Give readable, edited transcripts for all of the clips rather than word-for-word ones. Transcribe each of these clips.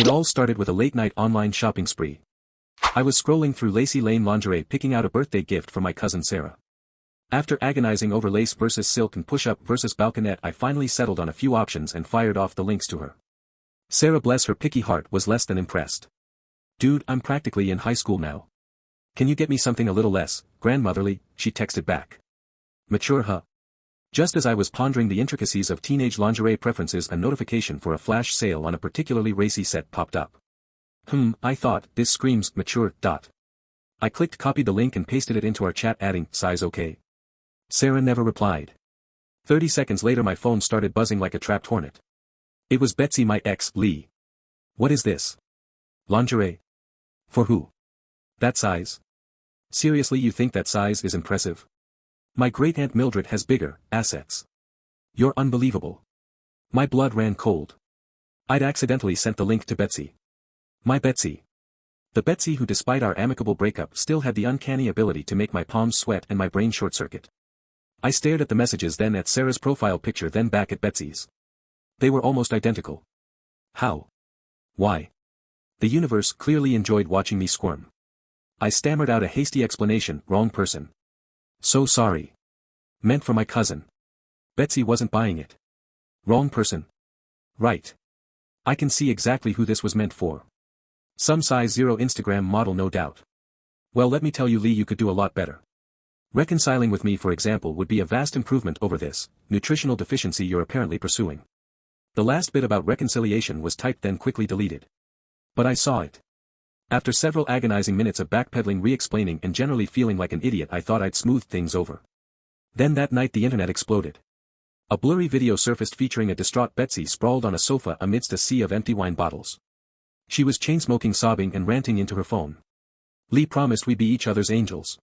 It all started with a late-night online shopping spree. I was scrolling through Lacy Lane lingerie picking out a birthday gift for my cousin Sarah. After agonizing over lace versus silk and push-up versus balconette, I finally settled on a few options and fired off the links to her. Sarah, bless her picky heart, was less than impressed. "Dude, I'm practically in high school now. Can you get me something a little less grandmotherly?" she texted back. "Mature, huh?" Just as I was pondering the intricacies of teenage lingerie preferences, a notification for a flash sale on a particularly racy set popped up. I thought, this screams mature. I clicked copy the link and pasted it into our chat, adding, "Size okay?" Sarah never replied. 30 seconds later my phone started buzzing like a trapped hornet. It was Betsy, my ex, Lee. "What is this? Lingerie? For who? That size? Seriously, you think that size is impressive? My great-aunt Mildred has bigger assets. You're unbelievable." My blood ran cold. I'd accidentally sent the link to Betsy. My Betsy. The Betsy who, despite our amicable breakup, still had the uncanny ability to make my palms sweat and my brain short-circuit. I stared at the messages, then at Sarah's profile picture, then back at Betsy's. They were almost identical. How? Why? The universe clearly enjoyed watching me squirm. I stammered out a hasty explanation. "Wrong person. So sorry. Meant for my cousin." Betsy wasn't buying it. "Wrong person. Right. I can see exactly who this was meant for. Some size 0 Instagram model, no doubt. Well, let me tell you, Lee, you could do a lot better. Reconciling with me, for example, would be a vast improvement over this nutritional deficiency you're apparently pursuing." The last bit about reconciliation was typed, then quickly deleted. But I saw it. After several agonizing minutes of backpedaling, re-explaining, and generally feeling like an idiot, I thought I'd smoothed things over. Then that night the internet exploded. A blurry video surfaced featuring a distraught Betsy sprawled on a sofa amidst a sea of empty wine bottles. She was chain-smoking, sobbing, and ranting into her phone. "Lee promised we'd be each other's angels.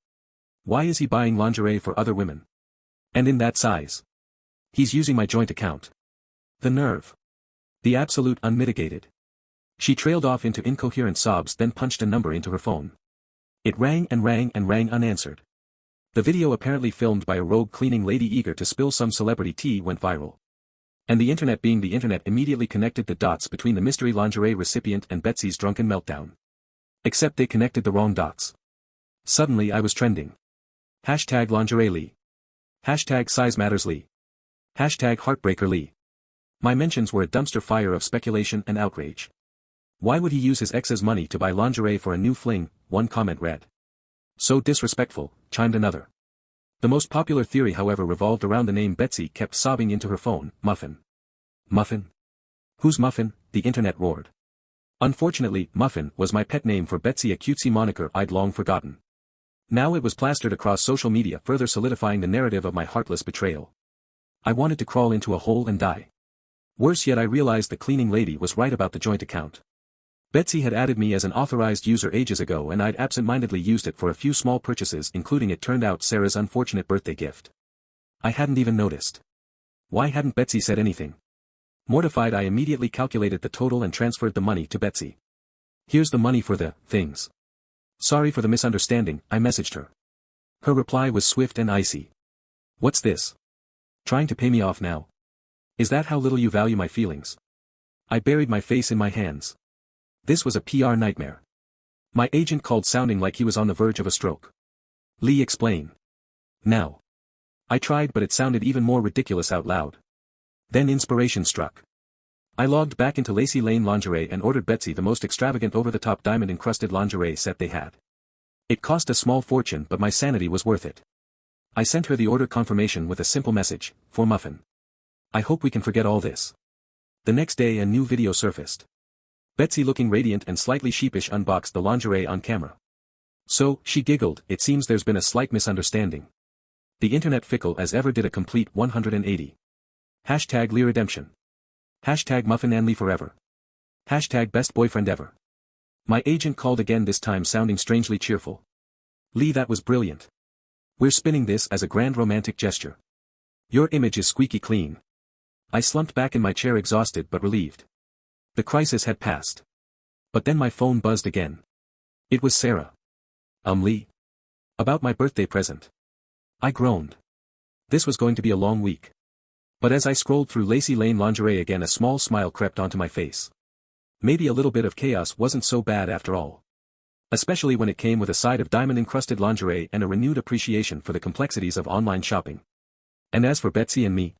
Why is he buying lingerie for other women? And in that size? He's using my joint account. The nerve. The absolute unmitigated." She trailed off into incoherent sobs, then punched a number into her phone. It rang and rang and rang unanswered. The video, apparently filmed by a rogue cleaning lady eager to spill some celebrity tea, went viral. And the internet, being the internet, immediately connected the dots between the mystery lingerie recipient and Betsy's drunken meltdown. Except they connected the wrong dots. Suddenly I was trending. #LingerieLee. #SizeMattersLee. #HeartbreakerLee. My mentions were a dumpster fire of speculation and outrage. "Why would he use his ex's money to buy lingerie for a new fling?" one comment read. "So disrespectful," chimed another. The most popular theory, however, revolved around the name Betsy kept sobbing into her phone: Muffin. Muffin? Who's Muffin? The internet roared. Unfortunately, Muffin was my pet name for Betsy, a cutesy moniker I'd long forgotten. Now it was plastered across social media, further solidifying the narrative of my heartless betrayal. I wanted to crawl into a hole and die. Worse yet, I realized the cleaning lady was right about the joint account. Betsy had added me as an authorized user ages ago, and I'd absent-mindedly used it for a few small purchases, including, it turned out, Sarah's unfortunate birthday gift. I hadn't even noticed. Why hadn't Betsy said anything? Mortified, I immediately calculated the total and transferred the money to Betsy. "Here's the money for the things. Sorry for the misunderstanding," I messaged her. Her reply was swift and icy. "What's this? Trying to pay me off now? Is that how little you value my feelings?" I buried my face in my hands. This was a PR nightmare. My agent called sounding like he was on the verge of a stroke. "Lee, explain. Now." I tried, but it sounded even more ridiculous out loud. Then inspiration struck. I logged back into Lacy Lane Lingerie and ordered Betsy the most extravagant over-the-top diamond-encrusted lingerie set they had. It cost a small fortune, but my sanity was worth it. I sent her the order confirmation with a simple message: "For Muffin. I hope we can forget all this." The next day a new video surfaced. Betsy, looking radiant and slightly sheepish, unboxed the lingerie on camera. "So," she giggled, "it seems there's been a slight misunderstanding." The internet, fickle as ever, did a complete 180. #Lee Redemption. #Muffin and Lee forever. #best boyfriend ever. My agent called again, this time sounding strangely cheerful. "Lee, that was brilliant. We're spinning this as a grand romantic gesture. Your image is squeaky clean." I slumped back in my chair, exhausted but relieved. The crisis had passed. But then my phone buzzed again. It was Sarah. Lee. About my birthday present." I groaned. This was going to be a long week. But as I scrolled through Lacy Lane Lingerie again, a small smile crept onto my face. Maybe a little bit of chaos wasn't so bad after all. Especially when it came with a side of diamond-encrusted lingerie and a renewed appreciation for the complexities of online shopping. And as for Betsy and me,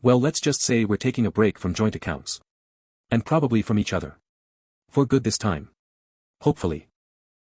well, let's just say we're taking a break from joint accounts. And probably from each other. For good this time. Hopefully.